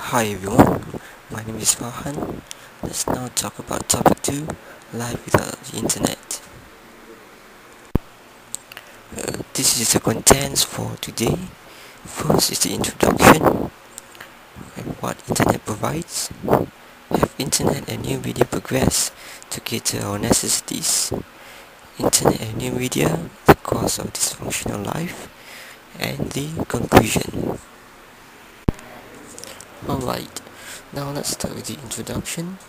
Hi everyone, my name is Farhan. Let's now talk about topic 2, life without the internet. This is the contents for today. First is the introduction and what internet provides. Have internet and new media progress to cater our necessities? Internet and new media, the cause of dysfunctional life, and the conclusion. Alright, now let's start with the introduction.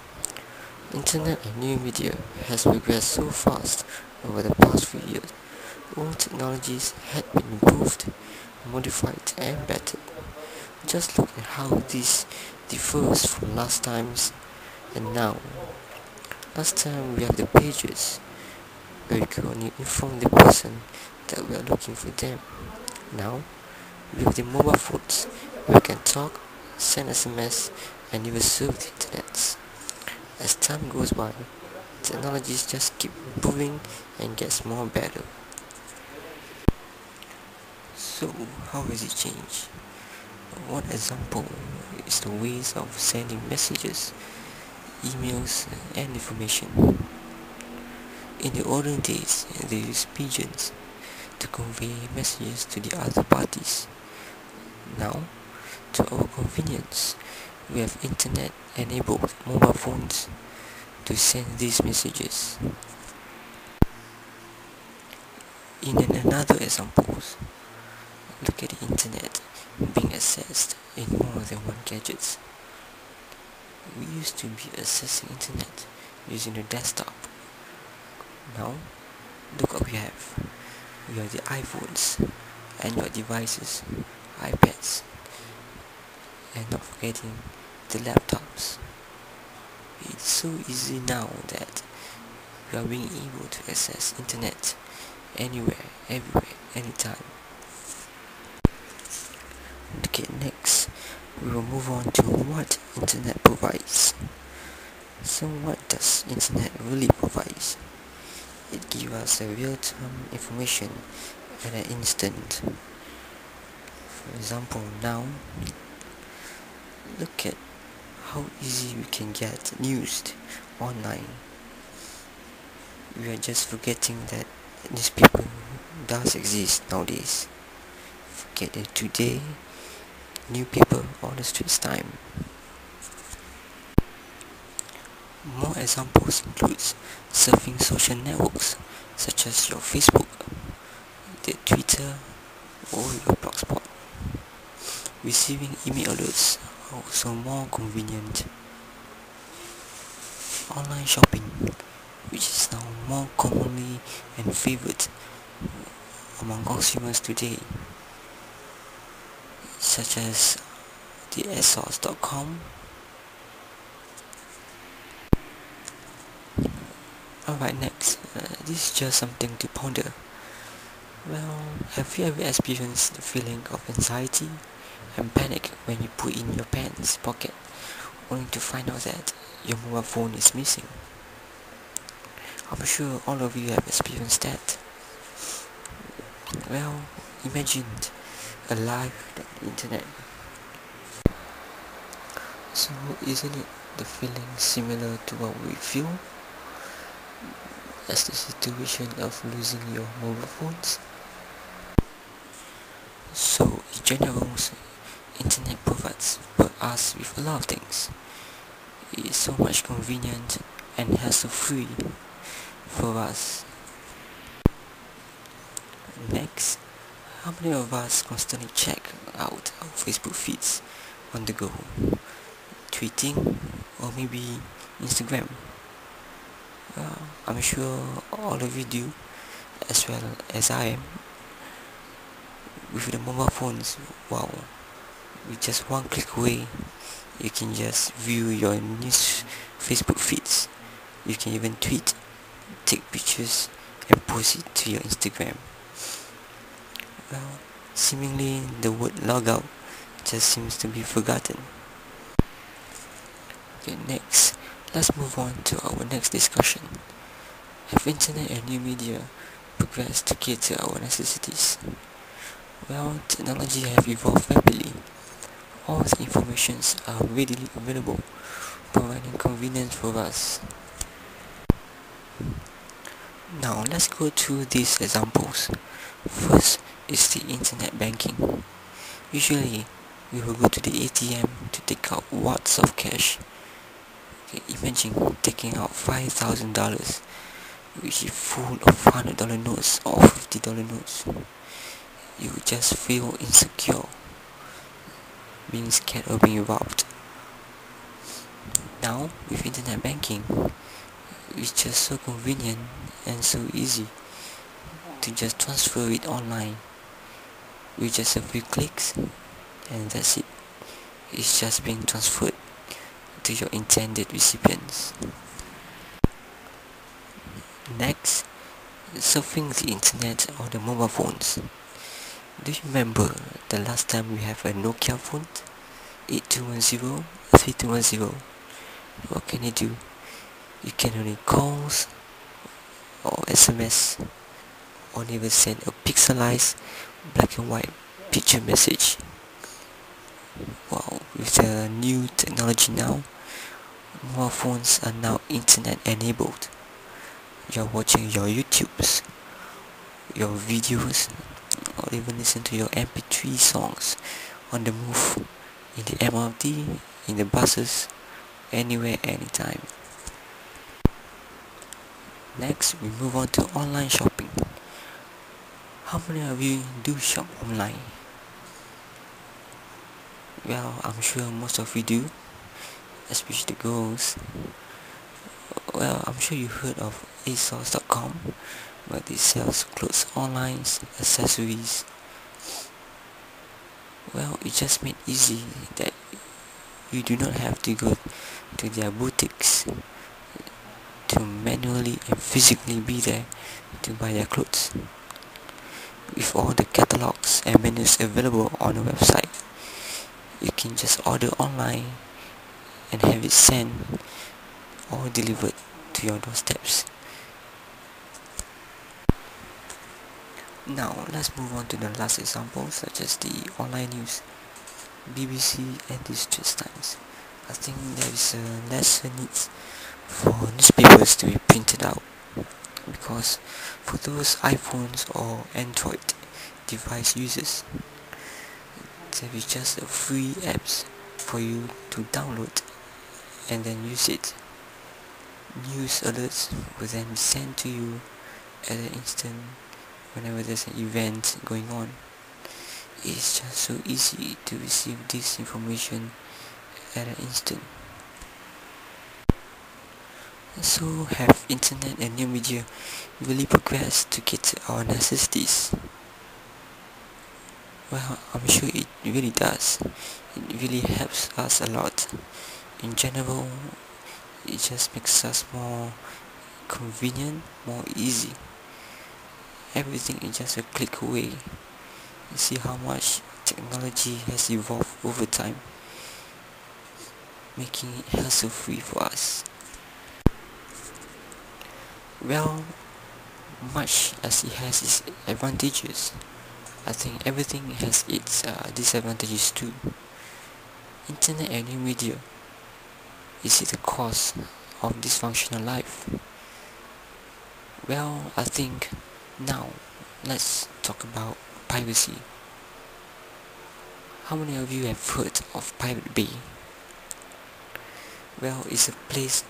Internet and new media has progressed so fast over the past few years. All technologies had been improved, modified and bettered. Just look at how this differs from last times and now. Last time we have the pages, where we could only inform the person that we are looking for them. Now, we have the mobile phones, where we can talk, send SMS and even surf the internet. As time goes by, technologies just keep improving and gets more better. So, how has it changed? One example is the ways of sending messages, emails, and information. In the olden days, they used pigeons to convey messages to the other parties. Now, to our convenience, we have internet-enabled mobile phones to send these messages. In another example, look at the internet being accessed in more than one gadget. We used to be accessing internet using the desktop. Now, look what we have. We have the iPhones, Android devices, iPads, and not forgetting the laptops. It's so easy now that we are being able to access internet anywhere, everywhere, anytime. Okay, next we will move on to what internet provides. So what does internet really provide? It gives us a real-time information at an instant. For example, now look at how easy we can get news online. We are just forgetting that newspaper does exist nowadays. Forget the Today, New Paper, or the Straits Time. More examples include surfing social networks such as your Facebook, the Twitter, or your Blogspot. Receiving email alerts are also more convenient. Online shopping, which is now more commonly and favored among consumers today, such as the ASOS.com. Alright, next, this is just something to ponder. Well, have you ever experienced the feeling of anxiety and panic when you put in your pants pocket only to find out that your mobile phone is missing? I'm sure all of you have experienced that. Well, imagine a life without the internet. So isn't it the feeling similar to what we feel as the situation of losing your mobile phones? So in general, internet provides us with a lot of things. It is so much convenient and hassle-free for us. Next, how many of us constantly check out our Facebook feeds on the go, tweeting, or maybe Instagram? I'm sure all of you do, as well as I am. With the mobile phones, wow, with just one click away, you can just view your news Facebook feeds. You can even tweet, take pictures, and post it to your Instagram. Well, seemingly the word logout just seems to be forgotten. Okay, next, let's move on to our next discussion. Have internet and new media progressed to cater our necessities? Well, technology have evolved rapidly. all the informations are readily available, providing convenience for us. Now let's go through these examples. First is the internet banking. Usually, we will go to the ATM to take out wads of cash. Okay, imagine taking out $5,000, which is full of $100 notes or $50 notes. You just feel insecure, being scared of being robbed. Now, with internet banking, it's just so convenient and so easy to just transfer it online with just a few clicks, and that's it. It's just being transferred to your intended recipients. Next, surfing the internet or the mobile phones. Do you remember the last time we have a Nokia phone? 8210, 3210. What can you do? You can only calls or SMS or even send a pixelized black and white picture message. Wow, with the new technology now, mobile phones are now internet enabled. You're watching your YouTubes, your videos, or even listen to your MP3 songs on the move, in the MRT, in the buses, anywhere, anytime. Next, we move on to online shopping. How many of you do shop online? Well, I'm sure most of you do, especially the girls. Well, I'm sure you heard of ASOS.com, where they sell clothes online, accessories. Well, it just made easy that you do not have to go to their boutiques to manually and physically be there to buy their clothes. With all the catalogs and menus available on the website, you can just order online and have it sent or delivered to your doorsteps. Now let's move on to the last example, such as the online news, BBC and the Straits Times. I think there is a lesser need for newspapers to be printed out, because for those iPhones or Android device users, there is just a free apps for you to download and then use it. News alerts will then be sent to you at an instant whenever there's an event going on. It's just so easy to receive this information at an instant. So have internet and new media really progressed to get to our necessities? Well, I'm sure it really does. It really helps us a lot. In general, it just makes us more convenient, more easy. Everything is just a click away. You see how much technology has evolved over time, making it hassle-free for us. Well, much as it has its advantages, I think everything has its disadvantages too. Internet and new media, is it the cause of dysfunctional life? Well, I think now let's talk about privacy. How many of you have heard of Pirate Bay? Well, it's a place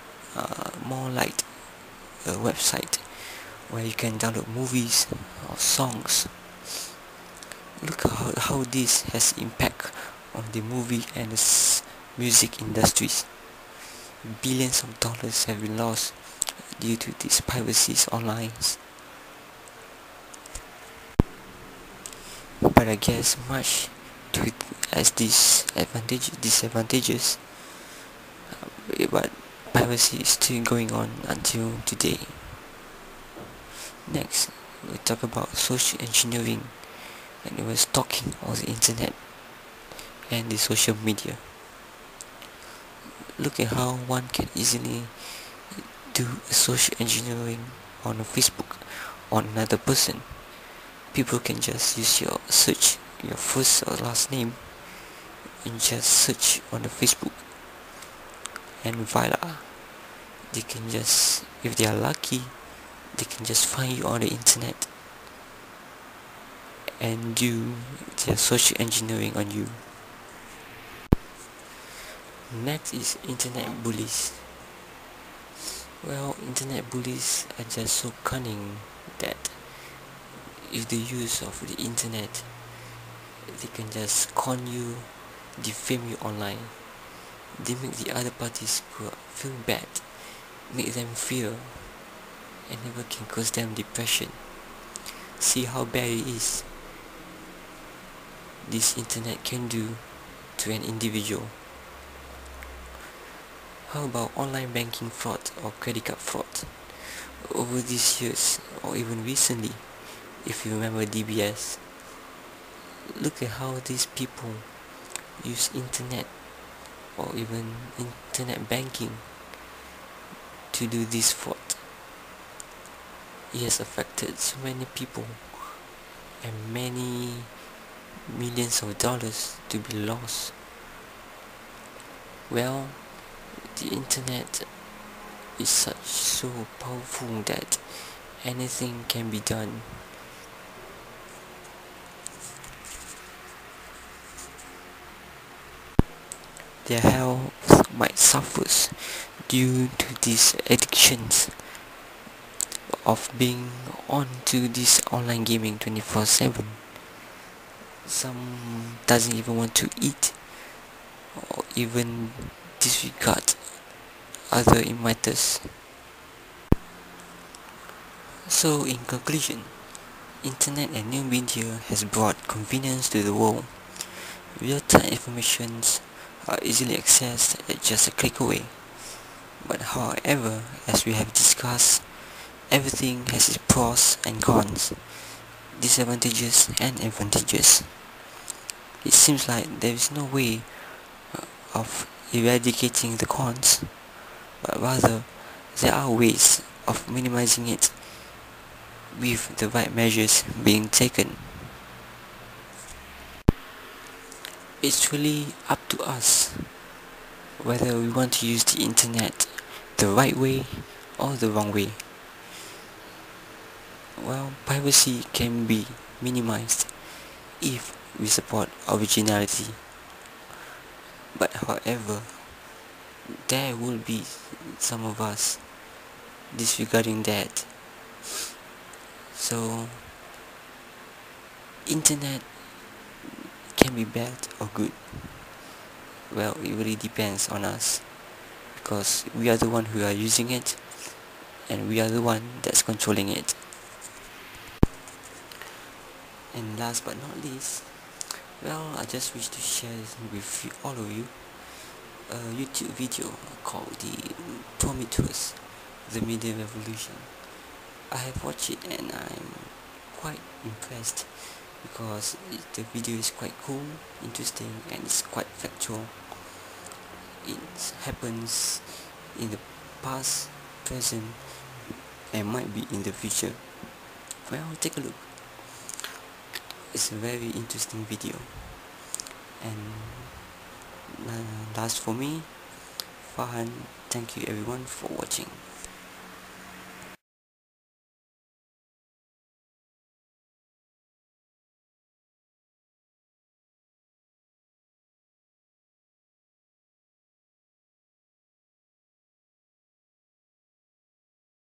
more like a website where you can download movies or songs. Look at how this has impact on the movie and the music industries. Billions of dollars have been lost due to these privacies online. But I guess much to it as these disadvantages, but privacy is still going on until today. Next, we talk about social engineering, and we were stalking on the internet and the social media. Look at how one can easily do social engineering on Facebook on another person. People can just use your search, your first or last name, and just search on the Facebook, and voila, they can just, if they are lucky, they can just find you on the internet and do their social engineering on you. Next is internet bullies. Well, internet bullies are just so cunning that if the use of the internet, they can just con you, defame you online. They make the other parties feel bad, make them fear, and never can cause them depression. See how bad it is this internet can do to an individual. How about online banking fraud or credit card fraud? Over these years, or even recently, if you remember DBS, look at how these people use internet or even internet banking to do this fraud. It has affected so many people and many millions of dollars to be lost. Well, the internet is so powerful that anything can be done. Their health might suffer due to these addictions of being on to this online gaming 24/7. Some doesn't even want to eat or even disregard other matters. So in conclusion, internet and new media has brought convenience to the world. Real-time informations are easily accessed at just a click away. But however, as we have discussed, everything has its pros and cons, disadvantages and advantages. It seems like there is no way of eradicating the cons, but rather there are ways of minimizing it with the right measures being taken. It's really up to us whether we want to use the internet the right way or the wrong way. Well, privacy can be minimized if we support originality. But however, there will be some of us disregarding that. So, internet can be bad or good. Well, it really depends on us, because we are the one who are using it, and we are the one that's controlling it. And last but not least, well, I just wish to share with all of you a YouTube video called the Prometheus, the Media Revolution. I have watched it and I'm quite impressed because the video is quite cool, interesting, and it's quite factual. It happens in the past, present, and might be in the future. Well, take a look. It's a very interesting video. And last for me, Farhan, thank you everyone for watching.